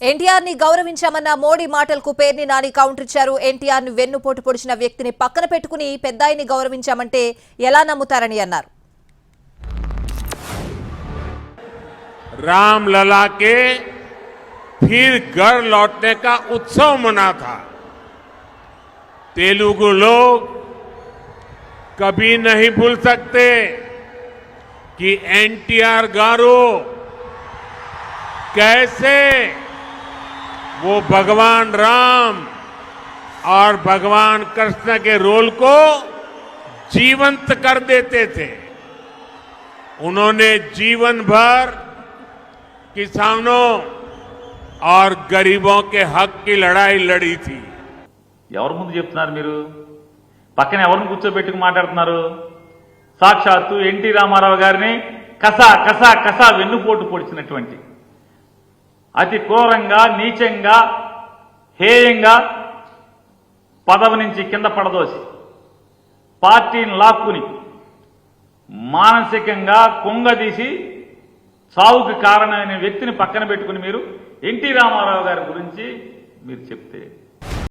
ఎన్టీఆర్ ని గౌరవించామన్న మోడీ మాటలకు పేర్ని నాని కౌంటర్ ఇచ్చారు. ఎన్టీఆర్ ని వెన్నుపోటు పొడిచిన వ్యక్తిని పక్కన పెట్టుకుని పెద్దాయిని గౌరవించామంటే ఎలా నమ్ముతారని అన్నారు. रामलला के फिर घर लौटने का उत्सव मना था। तेलुगु लोग कभी नहीं भूल सकते कि एनटीआर गारू कैसे वो भगवान राम और भगवान कृष्ण के रोल को जीवंत कर देते थे। उन्होंने जीवन भर किसानों और गरीबों के हक की लड़ाई लड़ी थी। ఎవరు ముందు చెప్తున్నారు? మీరు పక్కన ఎవరిని కూర్చోబెట్టుకు మాట్లాడుతున్నారు? సాక్షాత్తు ఎన్టీ రామారావు గారిని కసా కసా కసా వెన్నుపోటు పొడిచినటువంటి అతి క్రూరంగా నీచంగా హేయంగా పదవి నుంచి కింద పడదోసి పార్టీని లాక్కుని మానసికంగా కుంగదీసి చావుకు కారణమైన వ్యక్తిని పక్కన పెట్టుకుని మీరు ఎన్టీ రామారావు గారి గురించి మీరు చెప్తే